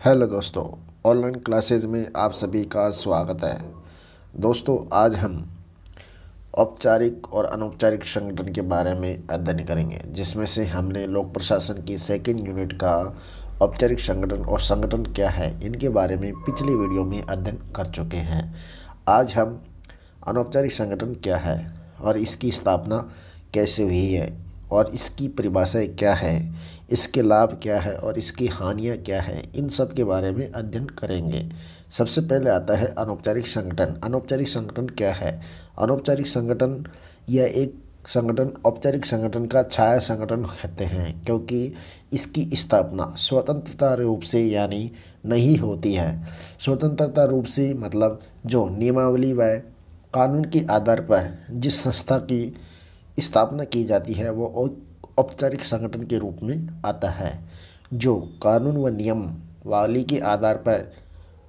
Hello दोस्तों, online classes में आप सभी का स्वागत है। दोस्तों, आज हम औपचारिक और अनौपचारिक संगठन के बारे में अध्ययन करेंगे, जिसमें से हमने लोक प्रशासन की सेकंड यूनिट का औपचारिक संगठन और संगठन क्या है इनके बारे में पिछली वीडियो में अध्ययन कर चुके हैं। आज हम अनौपचारिक संगठन क्या है और इसकी स्थापना कैसे हुई है और इसकी परिभाषाएँ क्या है, इसके लाभ क्या है और इसकी हानियाँ क्या है, इन सब के बारे में अध्ययन करेंगे। सबसे पहले आता है अनौपचारिक संगठन। अनौपचारिक संगठन क्या है? अनौपचारिक संगठन यह एक संगठन औपचारिक संगठन का छाया संगठन कहते हैं, क्योंकि इसकी स्थापना स्वतंत्रता रूप से यानी नहीं होती है। स्वतंत्रता रूप से मतलब जो नियमावली व कानून के आधार पर जिस संस्था की स्थापना की जाती है वो औपचारिक संगठन के रूप में आता है। जो कानून व नियमावली के आधार पर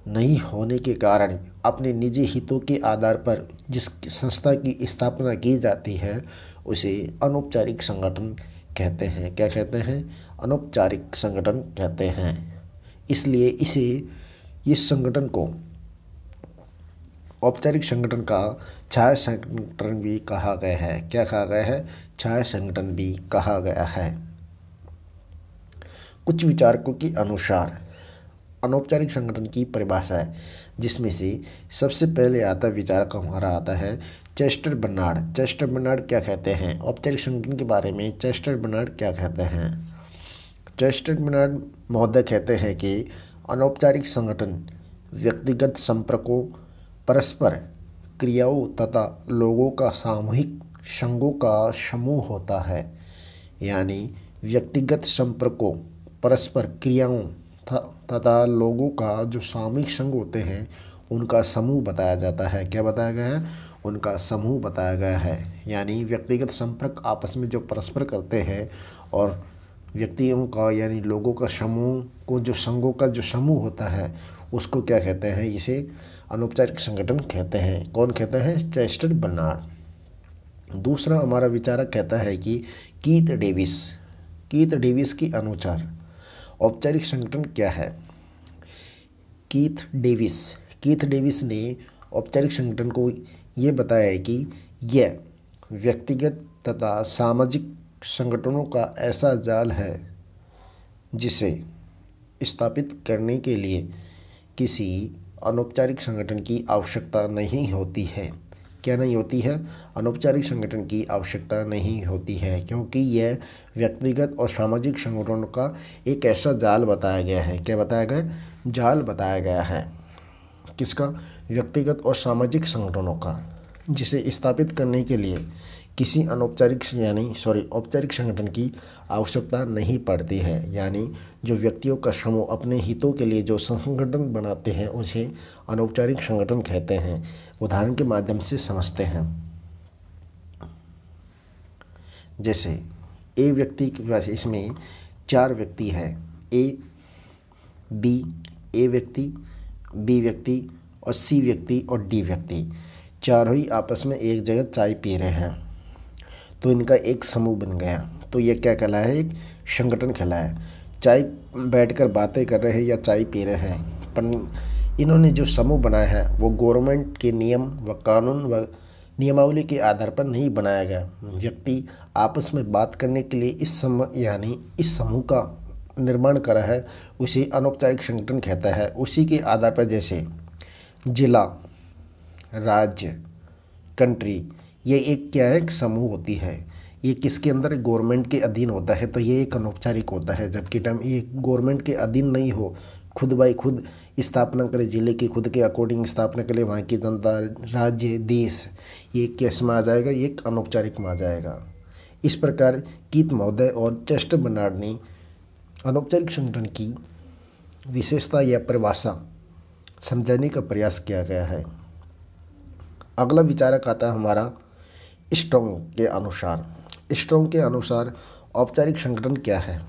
नहीं होने के कारण अपने निजी हितों के आधार पर जिस संस्था की स्थापना की जाती है उसे अनौपचारिक संगठन कहते हैं। क्या कहते हैं? अनौपचारिक संगठन कहते हैं। इसलिए इस संगठन को औपचारिक संगठन का छाया संगठन भी कहा गया है। क्या कहा गया है? छाया संगठन भी कहा गया है। कुछ विचारकों के अनुसार अनौपचारिक संगठन की परिभाषा है, जिसमें से सबसे पहले आता विचारक हमारा आता है चेस्टर बर्नार्ड। चेस्टर बर्नार्ड क्या कहते हैं? औपचारिक संगठन के बारे में चेस्टर बर्नार्ड क्या कहते हैं? चेस्टर बर्नार्ड महोदय कहते हैं कि अनौपचारिक संगठन व्यक्तिगत संपर्कों, परस्पर क्रियाओं तथा लोगों का सामूहिक संघों का समूह होता है। यानी व्यक्तिगत संपर्कों, परस्पर क्रियाओं तथा लोगों का जो सामूहिक संघ होते हैं उनका समूह बताया जाता है। क्या बताया गया है? उनका समूह बताया गया है। यानी व्यक्तिगत संपर्क आपस में जो परस्पर करते हैं और व्यक्तियों का यानी लोगों का समूह को जो संघों का जो समूह होता है उसको क्या कहते हैं? इसे अनौपचारिक संगठन कहते हैं। कौन कहते हैं? Chester Barnard. दूसरा हमारा विचारक कहता है कि कीथ डेविस। कीथ डेविस के अनुसार औपचारिक संगठन क्या है? कीथ डेविस ने औपचारिक संगठन को ये बताया है कि यह व्यक्तिगत तथा सामाजिक संगठनों का ऐसा जाल है जिसे स्थापित करने के लिए किसी अनौपचारिक संगठन की आवश्यकता नहीं होती है। क्या नहीं होती है? अनौपचारिक संगठन की आवश्यकता नहीं होती है, क्योंकि यह व्यक्तिगत और सामाजिक संगठनों का एक ऐसा जाल बताया गया है। क्या बताया गया? जाल बताया गया है। किसका? व्यक्तिगत और सामाजिक संगठनों का, जिसे स्थापित करने के लिए किसी औपचारिक संगठन की आवश्यकता नहीं पड़ती है। यानी जो व्यक्तियों का समूह अपने हितों के लिए जो संगठन बनाते हैं उसे अनौपचारिक संगठन कहते हैं। उदाहरण के माध्यम से समझते हैं। जैसे ए व्यक्ति के पास इसमें 4 व्यक्ति हैं, ए व्यक्ति, बी व्यक्ति और सी व्यक्ति और डी व्यक्ति। चारों ही आपस में एक जगह चाय पी रहे हैं, तो इनका एक समूह बन गया। तो ये क्या कहलाया है? एक संगठन कहलाया। चाय बैठकर बातें कर रहे हैं या चाय पी रहे हैं, पर इन्होंने जो समूह बनाया है वो गवर्नमेंट के नियम व कानून व नियमावली के आधार पर नहीं बनाया गया। व्यक्ति आपस में बात करने के लिए इस समूह का निर्माण करा है, उसे अनौपचारिक संगठन कहता है। उसी के आधार पर जैसे जिला, राज्य, कंट्री, ये एक क्या है? एक समूह होती है। ये किसके अंदर? गवर्नमेंट के अधीन होता है, तो ये एक अनौपचारिक होता है। जबकि ये गवर्नमेंट के अधीन नहीं हो, खुद बाई खुद स्थापना करे, जिले की खुद के अकॉर्डिंग स्थापना करे, वहाँ की जनता, राज्य, देश, ये किस में आ जाएगा? ये एक अनौपचारिक में आ जाएगा। इस प्रकार कीथ महोदय और चेस्टर बर्नार्ड ने अनौपचारिक संगठन की विशेषता या परिभाषा समझाने का प्रयास किया गया है। अगला विचारक आता है हमारा स्ट्रॉन्ग के अनुसार। स्ट्रॉन्ग के अनुसार औपचारिक संगठन क्या है?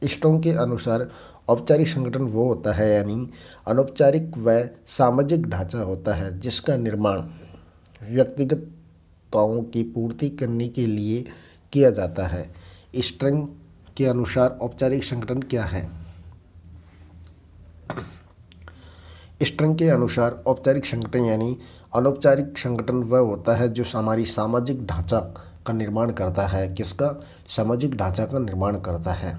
स्ट्रॉन्ग के अनुसार औपचारिक संगठन वो होता है यानी अनौपचारिक व सामाजिक ढांचा होता है जिसका निर्माण व्यक्तिगतताओं की पूर्ति करने के लिए किया जाता है। स्ट्रॉन्ग के अनुसार औपचारिक संगठन क्या है? स्ट्रंग के अनुसार औपचारिक संगठन यानी अनौपचारिक संगठन वह होता है जो हमारी सामाजिक ढांचा का निर्माण करता है। किसका? सामाजिक ढांचा का निर्माण करता है,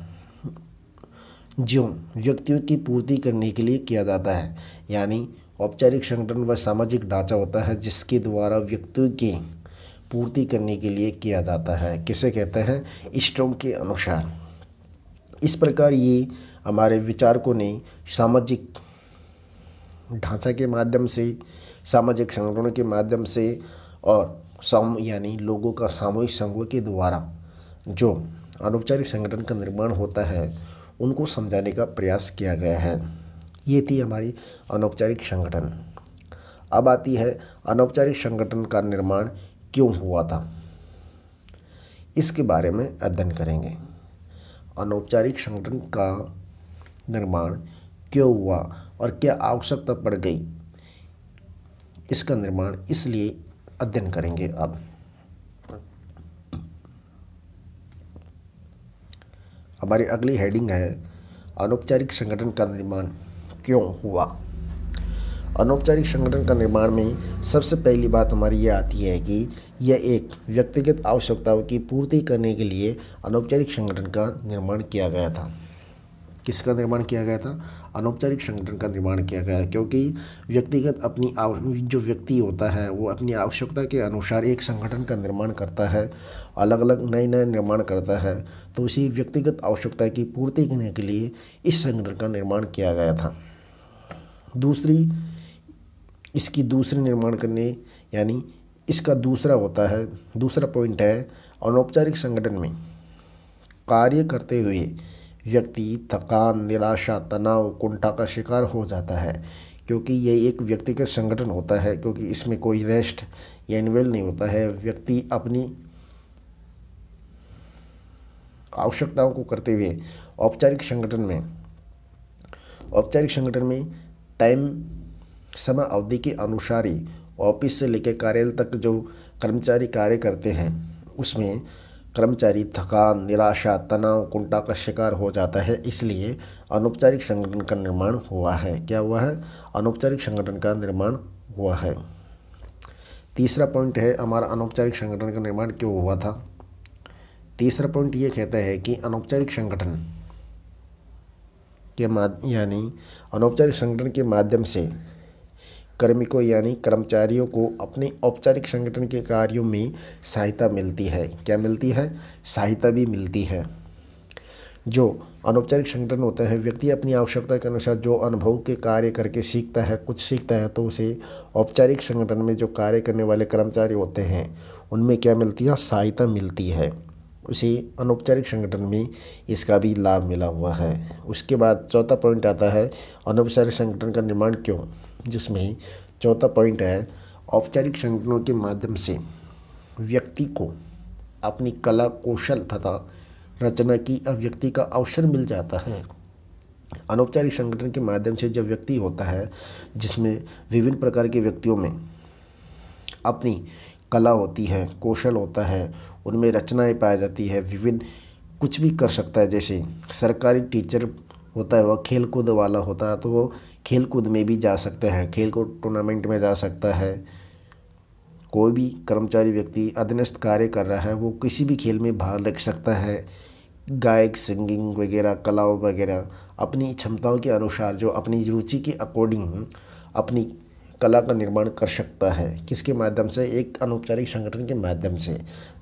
जो व्यक्तियों की पूर्ति करने के लिए किया जाता है। यानी औपचारिक संगठन वह सामाजिक ढांचा होता है जिसके द्वारा व्यक्तियों की पूर्ति करने के लिए किया जाता है। किसे कहते हैं? स्ट्रंग के अनुसार। इस प्रकार ये हमारे विचारकों ने सामाजिक ढांचा के माध्यम से, सामाजिक संगठनों के माध्यम से और यानी लोगों का सामूहिक संघों के द्वारा जो अनौपचारिक संगठन का निर्माण होता है उनको समझाने का प्रयास किया गया है। ये थी हमारी अनौपचारिक संगठन। अब आती है अनौपचारिक संगठन का निर्माण क्यों हुआ था, इसके बारे में अध्ययन करेंगे। अनौपचारिक संगठन का निर्माण क्यों हुआ और क्या आवश्यकता पड़ गई, इसका निर्माण इसलिए अध्ययन करेंगे। अब हमारी अगली हेडिंग है अनौपचारिक संगठन का निर्माण क्यों हुआ। अनौपचारिक संगठन का निर्माण में सबसे पहली बात हमारी ये आती है कि यह एक व्यक्तिगत आवश्यकताओं की पूर्ति करने के लिए अनौपचारिक संगठन का निर्माण किया गया था। किसका निर्माण किया गया था? अनौपचारिक संगठन का निर्माण किया गया, क्योंकि व्यक्तिगत जो व्यक्ति होता है वो अपनी आवश्यकता के अनुसार एक संगठन का निर्माण करता है, अलग अलग नए नए निर्माण करता है। तो उसी व्यक्तिगत आवश्यकता की पूर्ति करने के लिए इस संगठन का निर्माण किया गया था। इसकी दूसरी निर्माण करने यानी इसका दूसरा होता है, दूसरा पॉइंट है अनौपचारिक संगठन में कार्य करते हुए व्यक्ति थकान, निराशा, तनाव, कुंठा का शिकार हो जाता है, क्योंकि ये एक व्यक्तिगत संगठन होता है, क्योंकि इसमें कोई रेस्ट या इन्वॉल्व नहीं होता है। व्यक्ति अपनी आवश्यकताओं को करते हुए औपचारिक संगठन में टाइम समय अवधि के अनुसार ही ऑफिस से लेकर कार्यालय तक जो कर्मचारी कार्य करते हैं उसमें कर्मचारी थकान, निराशा, तनाव, कुंठा का शिकार हो जाता है। इसलिए अनौपचारिक संगठन का निर्माण हुआ है। क्या हुआ है? अनौपचारिक संगठन का निर्माण हुआ है। तीसरा पॉइंट है हमारा अनौपचारिक संगठन का निर्माण क्यों हुआ था। तीसरा पॉइंट ये कहता है कि अनौपचारिक संगठन के माध्यम से कार्मिकों यानी कर्मचारियों को अपने औपचारिक संगठन के कार्यों में सहायता मिलती है। क्या मिलती है? सहायता भी मिलती है। जो अनौपचारिक संगठन होता है, व्यक्ति अपनी आवश्यकता के अनुसार जो अनुभव के कार्य करके कुछ सीखता है, तो उसे औपचारिक संगठन में जो कार्य करने वाले कर्मचारी होते हैं उनमें क्या मिलती है? सहायता मिलती है। उसे अनौपचारिक संगठन में इसका भी लाभ मिला हुआ है। उसके बाद चौथा पॉइंट आता है अनौपचारिक संगठन का निर्माण क्यों, जिसमें चौथा पॉइंट है औपचारिक संगठनों के माध्यम से व्यक्ति को अपनी कला, कौशल तथा रचना की अभिव्यक्ति का अवसर मिल जाता है। अनौपचारिक संगठन के माध्यम से जब व्यक्ति होता है जिसमें विभिन्न प्रकार के व्यक्तियों में अपनी कला होती है, कौशल होता है, उनमें रचनाएं पाई जाती है, विभिन्न कुछ भी कर सकता है। जैसे सरकारी टीचर होता है, वह खेल कूद वाला होता है, तो वो खेल कूद में भी जा सकते हैं, खेल कूद टूर्नामेंट में जा सकता है। कोई भी कर्मचारी व्यक्ति अधीनस्थ कार्य कर रहा है, वो किसी भी खेल में भाग ले सकता है। गायक, सिंगिंग वगैरह, कलाओं वगैरह अपनी क्षमताओं के अनुसार जो अपनी रुचि के अकॉर्डिंग अपनी कला का निर्माण कर सकता है। किसके माध्यम से? एक अनौपचारिक संगठन के माध्यम से,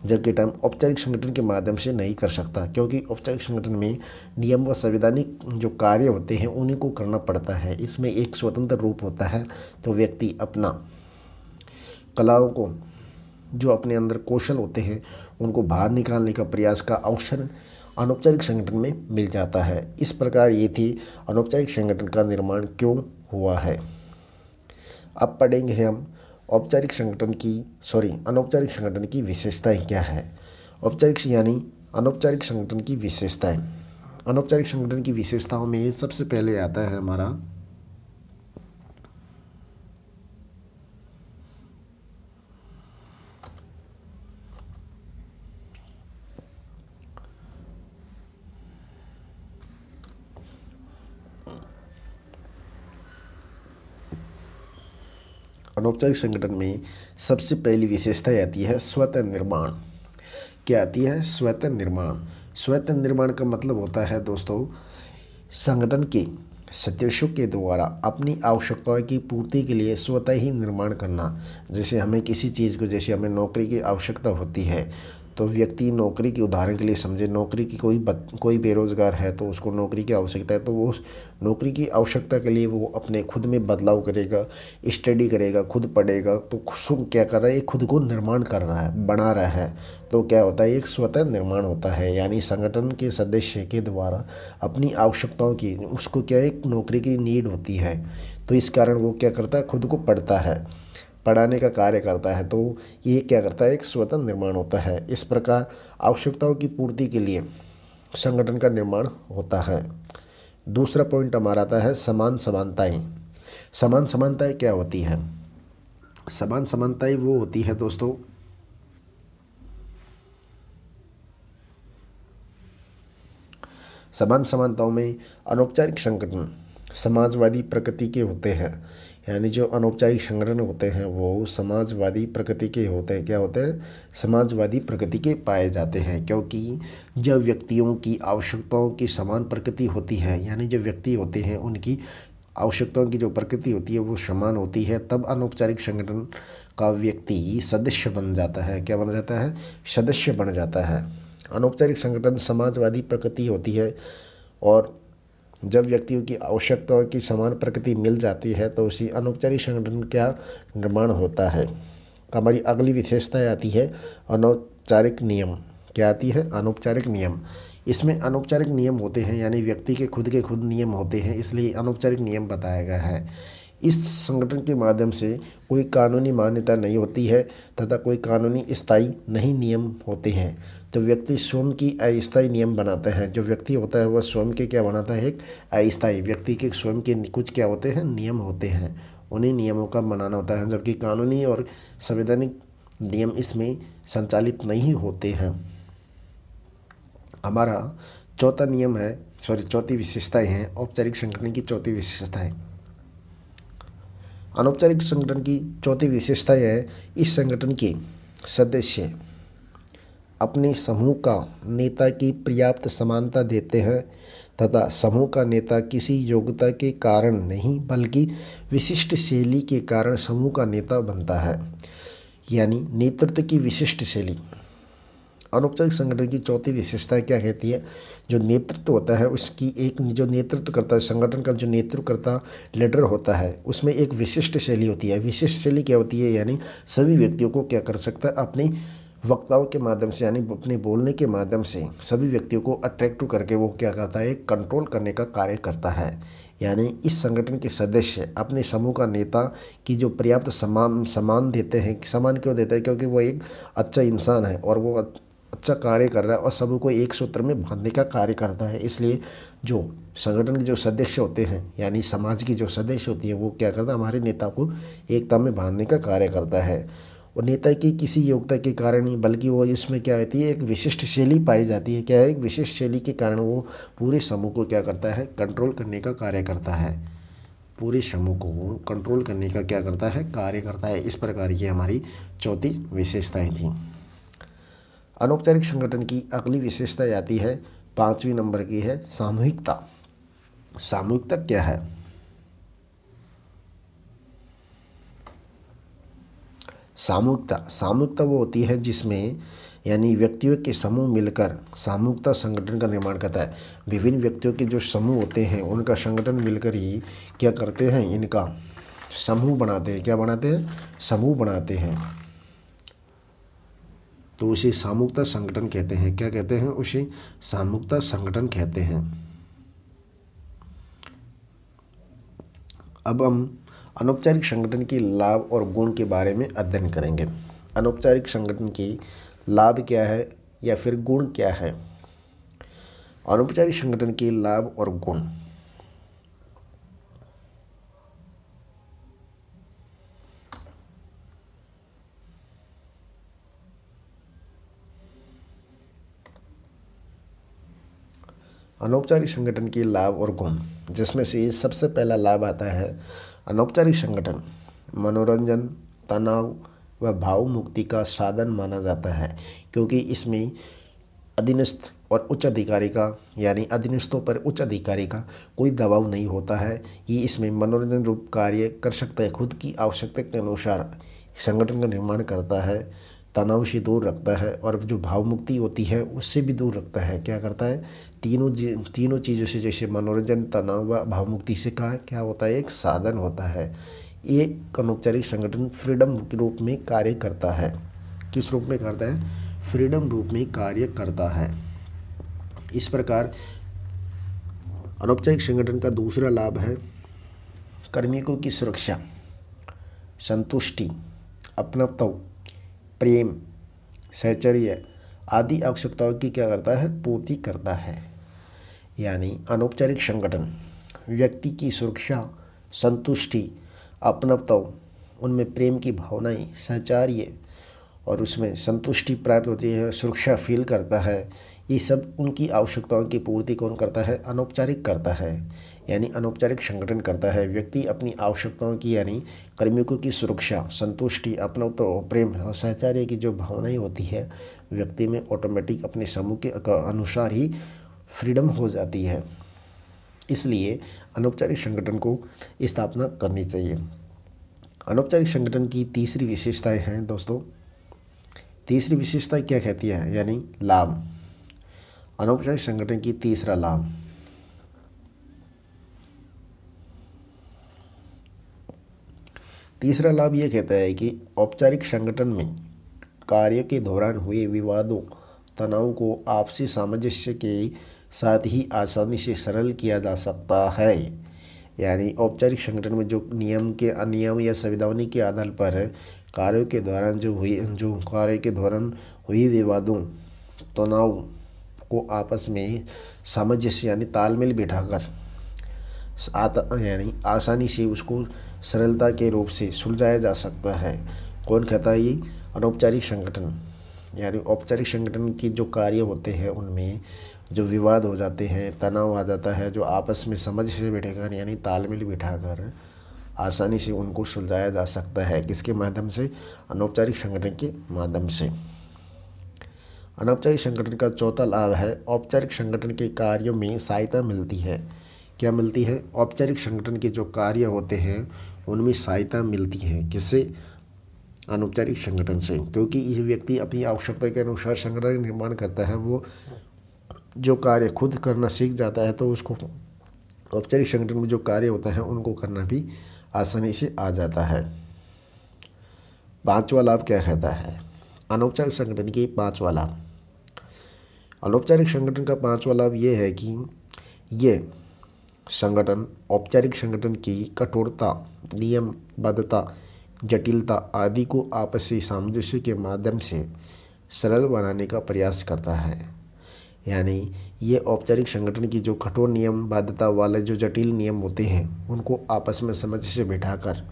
जबकि टाइम औपचारिक संगठन के माध्यम से नहीं कर सकता, क्योंकि औपचारिक संगठन में नियम व संवैधानिक जो कार्य होते हैं उन्हीं को करना पड़ता है। इसमें एक स्वतंत्र रूप होता है, तो व्यक्ति अपना कलाओं को, जो अपने अंदर कौशल होते हैं, उनको बाहर निकालने का प्रयास का अवसर अनौपचारिक संगठन में मिल जाता है। इस प्रकार ये थी अनौपचारिक संगठन का निर्माण क्यों हुआ है। अब पढ़ेंगे हम अनौपचारिक संगठन की विशेषताएं क्या है। अनौपचारिक संगठन की विशेषताएं। अनौपचारिक संगठन की विशेषताओं में सबसे पहले आता है हमारा अनौपचारिक संगठन में सबसे पहली विशेषता आती है स्वतः निर्माण। क्या आती है? स्वतः निर्माण। स्वतः निर्माण का मतलब होता है दोस्तों, संगठन के सदस्यों के द्वारा अपनी आवश्यकताओं की पूर्ति के लिए स्वतः ही निर्माण करना। जैसे हमें किसी चीज़ को, जैसे हमें नौकरी की आवश्यकता होती है, तो व्यक्ति नौकरी की, उदाहरण के लिए समझे, नौकरी की कोई बेरोज़गार है तो उसको नौकरी की आवश्यकता है, तो वो उस नौकरी की आवश्यकता के लिए वो अपने खुद में बदलाव करेगा, स्टडी करेगा, खुद पढ़ेगा, तो क्या कर रहा है? खुद को निर्माण कर रहा है, बना रहा है। तो क्या होता है? एक स्वतः निर्माण होता है, यानी संगठन के सदस्य के द्वारा अपनी आवश्यकताओं की, उसको क्या, एक नौकरी की नीड होती है, तो इस कारण वो क्या करता है? खुद को पढ़ता है, पढ़ाने का कार्य करता है। तो ये क्या करता है? एक स्वतः निर्माण होता है। इस प्रकार आवश्यकताओं की पूर्ति के लिए संगठन का निर्माण होता है। दूसरा पॉइंट हमारा आता है समान समानताएं। समान समानताएं क्या होती है? समान समानताएं वो होती है दोस्तों, समान समानताओं में अनौपचारिक संगठन समाजवादी प्रकृति के होते हैं, यानी जो अनौपचारिक संगठन होते हैं वो समाजवादी प्रकृति के होते हैं। क्या होते हैं? समाजवादी प्रकृति के पाए जाते हैं, क्योंकि जब व्यक्तियों की आवश्यकताओं की समान प्रकृति होती है, यानी जो व्यक्ति होते हैं उनकी आवश्यकताओं की जो प्रकृति होती है वो समान होती है, तब अनौपचारिक संगठन का व्यक्ति सदस्य बन जाता है। क्या बन जाता है? सदस्य बन जाता है। अनौपचारिक संगठन समाजवादी प्रकृति होती है, और जब व्यक्तियों की आवश्यकताओं की समान प्रकृति मिल जाती है तो उसी अनौपचारिक संगठन का निर्माण होता है। हमारी अगली विशेषता आती है अनौपचारिक नियम। क्या आती है? अनौपचारिक नियम। इसमें अनौपचारिक नियम होते हैं, यानी व्यक्ति के खुद नियम होते हैं, इसलिए अनौपचारिक नियम बताया गया है। इस संगठन के माध्यम से कोई कानूनी मान्यता नहीं होती है तथा कोई कानूनी स्थायी नहीं नियम होते हैं। तो व्यक्ति स्वयं की अस्थायी नियम बनाता है। जो व्यक्ति होता है वह स्वयं के क्या बनाता है? एक अस्थायी। व्यक्ति के स्वयं के कुछ क्या होते हैं? नियम होते हैं, उन्हीं नियमों का बनाना होता है, जबकि कानूनी और संवैधानिक नियम इसमें संचालित नहीं होते हैं। हमारा चौथा नियम है, चौथी विशेषताएं हैं औपचारिक संगठन की। चौथी विशेषताएं, अनौपचारिक संगठन की चौथी विशेषता है इस संगठन के सदस्य अपने समूह का नेता की पर्याप्त समानता देते हैं तथा समूह का नेता किसी योग्यता के कारण नहीं बल्कि विशिष्ट शैली के कारण समूह का नेता बनता है, यानी नेतृत्व की विशिष्ट शैली। अनौपचारिक संगठन की चौथी विशेषता क्या कहती है? जो नेतृत्व होता है उसकी एक, जो नेतृत्व करता है संगठन का, जो नेतृत्व करता लीडर होता है, उसमें एक विशिष्ट शैली होती है। विशिष्ट शैली क्या होती है? यानी सभी व्यक्तियों को क्या कर सकता है? अपनी वक्ताओं के माध्यम से, यानी अपने बोलने के माध्यम से सभी व्यक्तियों को अट्रैक्टिव करके वो क्या करता है? कंट्रोल करने का कार्य करता है। यानी इस संगठन के सदस्य अपने समूह का नेता की जो पर्याप्त सम्मान देते हैं। सम्मान क्यों देते हैं? क्योंकि वो एक अच्छा इंसान है और वो अच्छा कार्य कर रहा है और सबको एक सूत्र में बांधने का कार्य करता है। इसलिए जो संगठन के जो सदस्य होते हैं, यानी समाज की जो सदस्य होती है, वो क्या करता है? हमारे नेता को एकता में बांधने का कार्य करता है। और नेता की किसी योग्यता के कारण नहीं बल्कि वो इसमें क्या होती है? एक विशिष्ट शैली पाई जाती है। क्या है? एक विशिष्ट शैली के कारण वो पूरे समूह को क्या करता है? कंट्रोल करने का कार्य करता है। पूरे समूह को कंट्रोल करने का क्या करता है? कार्य करता है। इस प्रकार की हमारी चौथी विशेषताएं थी। अनौपचारिक संगठन की अगली विशेषता आती है, 5वीं नंबर की है सामूहिकता। सामूहिकता क्या है? सामूहिकता वो होती है जिसमें, यानी व्यक्तियों के समूह मिलकर सामूहिकता संगठन का निर्माण करता है। विभिन्न व्यक्तियों के जो समूह होते हैं उनका संगठन मिलकर ही क्या करते हैं? इनका समूह बनाते हैं। क्या बनाते हैं? समूह बनाते हैं। तो उसे सामूहिकता संगठन कहते हैं। क्या कहते हैं? उसे सामूहिकता संगठन कहते हैं। अब हम अनौपचारिक संगठन के लाभ और गुण के बारे में अध्ययन करेंगे। अनौपचारिक संगठन के लाभ क्या है या फिर गुण क्या है? अनौपचारिक संगठन के लाभ और गुण। अनौपचारिक संगठन के लाभ और गुण, जिसमें से सबसे पहला लाभ आता है अनौपचारिक संगठन मनोरंजन, तनाव व भाव मुक्ति का साधन माना जाता है, क्योंकि इसमें अधीनस्थ और उच्च अधिकारी का यानी अधीनस्थों पर उच्च अधिकारी का कोई दबाव नहीं होता है। ये इसमें मनोरंजन रूप कार्य कर सकता है, खुद की आवश्यकता के अनुसार संगठन का निर्माण करता है, तनाव से दूर रखता है और जो भाव मुक्ति होती है उससे भी दूर रखता है। क्या करता है, तीनों चीज़ों से, जैसे मनोरंजन, तनाव व भाव मुक्ति से क्या होता है, एक साधन होता है। एक अनौपचारिक संगठन फ्रीडम के रूप में कार्य करता है। किस रूप में करता है, फ्रीडम रूप में कार्य करता है। इस प्रकार अनौपचारिक संगठन का दूसरा लाभ है कार्मिकों की सुरक्षा, संतुष्टि, अपनत्व, प्रेम, सहचर्य आदि आवश्यकताओं की क्या करता है, पूर्ति करता है। यानी अनौपचारिक संगठन व्यक्ति की सुरक्षा, संतुष्टि, अपनत्व, उनमें प्रेम की भावनाएं, सहचर्य और उसमें संतुष्टि प्राप्त होती है, सुरक्षा फील करता है। ये सब उनकी आवश्यकताओं की पूर्ति कौन करता है, अनौपचारिक करता है। यानी अनौपचारिक संगठन करता है। व्यक्ति अपनी आवश्यकताओं की यानी कार्मिकों की सुरक्षा, संतुष्टि, अपनत्व, प्रेम और सहचर्य की जो भावनाएं होती है व्यक्ति में ऑटोमेटिक अपने समूह के अनुसार ही फ्रीडम हो जाती है। इसलिए अनौपचारिक संगठन को स्थापना करनी चाहिए। अनौपचारिक संगठन की तीसरी विशेषताएं हैं दोस्तों। तीसरी विशेषता क्या कहती है, यानी लाभ। अनौपचारिक संगठन की तीसरा लाभ, तीसरा लाभ ये कहता है कि औपचारिक संगठन में कार्य के दौरान हुए विवादों, तनाव को आपसी सामंजस्य के साथ ही आसानी से सरल किया जा सकता है। यानी औपचारिक संगठन में जो नियम के अनियम या संविधान के आधार पर कार्यों के दौरान कार्य के दौरान हुई विवादों, तनाव को आपस में सामंजस्य यानी तालमेल बिठाकर यानी आसानी से उसको सरलता के रूप से सुलझाया जा सकता है। कौन कहता है, ये अनौपचारिक संगठन। यानी औपचारिक संगठन की जो कार्य होते हैं उनमें जो विवाद हो जाते हैं, तनाव आ जाता है, जो आपस में समझ से बैठकर यानी तालमेल बिठाकर आसानी से उनको सुलझाया जा सकता है। किसके माध्यम से, अनौपचारिक संगठन के माध्यम से। अनौपचारिक संगठन का चौथा लाभ है औपचारिक संगठन के कार्यों में सहायता मिलती है। क्या मिलती है, औपचारिक संगठन के जो कार्य होते हैं उनमें सहायता मिलती है। किससे, अनौपचारिक संगठन से। क्योंकि ये व्यक्ति अपनी आवश्यकता के अनुसार संगठन का निर्माण करता है, वो जो कार्य खुद करना सीख जाता है तो उसको औपचारिक संगठन में जो कार्य होता है उनको करना भी आसानी से आ जाता है। पांचवा लाभ क्या कहता है, अनौपचारिक संगठन की पांचवा लाभ। अनौपचारिक संगठन का पांचवा लाभ ये है कि ये संगठन औपचारिक संगठन की कठोरता, नियमबद्धता, जटिलता आदि को आपसी सामंजस्य के माध्यम से सरल बनाने का प्रयास करता है। यानी ये औपचारिक संगठन की जो कठोर नियम बाध्यता वाले जो जटिल नियम होते हैं उनको आपस में समझ से बिठाकर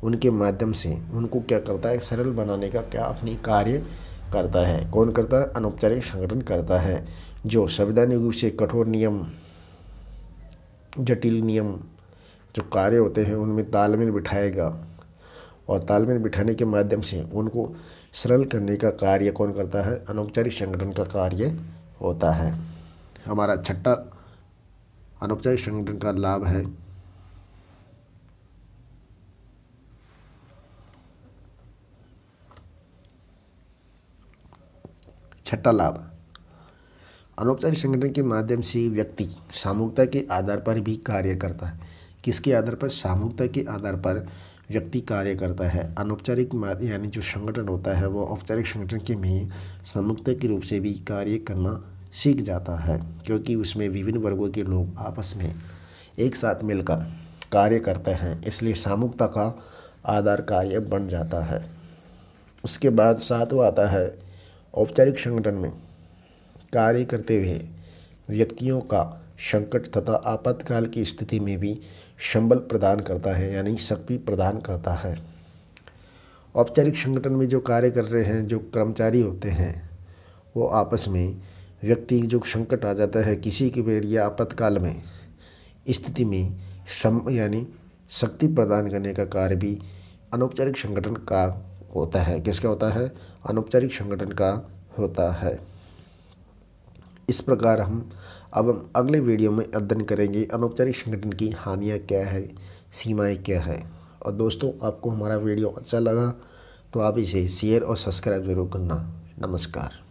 उनके माध्यम से उनको क्या करता है, सरल बनाने का क्या अपनी कार्य करता है। कौन करता है, अनौपचारिक संगठन करता है। जो संवैधानिक रूप से कठोर नियम, जटिल नियम जो कार्य होते हैं उनमें तालमेल बिठाएगा और तालमेल बिठाने के माध्यम से उनको सरल करने का कार्य कौन करता है, अनौपचारिक संगठन का कार्य होता है। हमारा छठा अनौपचारिक संगठन का लाभ है छठा लाभ, अनौपचारिक संगठन के माध्यम से व्यक्ति सामूहिकता के आधार पर भी कार्य करता है। किसके आधार पर, सामूहिकता के आधार पर व्यक्ति कार्य करता है। अनौपचारिक यानी जो संगठन होता है वो औपचारिक संगठन के में सामूहिकता के रूप से भी कार्य करना सीख जाता है, क्योंकि उसमें विभिन्न वर्गों के लोग आपस में एक साथ मिलकर कार्य करते हैं, इसलिए सामूहिकता का आधार कार्य बन जाता है। उसके बाद सातवां आता है औपचारिक संगठन में कार्य करते हुए व्यक्तियों का संकट तथा आपातकाल की स्थिति में भी संबल प्रदान करता है, यानी शक्ति प्रदान करता है। औपचारिक संगठन में जो कार्य कर रहे हैं जो कर्मचारी होते हैं वो आपस में व्यक्ति जो संकट आ जाता है किसी के बेर या आपातकाल में स्थिति में यानी शक्ति प्रदान करने का कार्य भी अनौपचारिक संगठन का होता है। किसका होता है? अनौपचारिक संगठन का होता है। इस प्रकार हम अगले वीडियो में अध्ययन करेंगे अनौपचारिक संगठन की हानियाँ क्या है, सीमाएं क्या है। और दोस्तों, आपको हमारा वीडियो अच्छा लगा तो आप इसे शेयर और सब्सक्राइब जरूर करना। नमस्कार।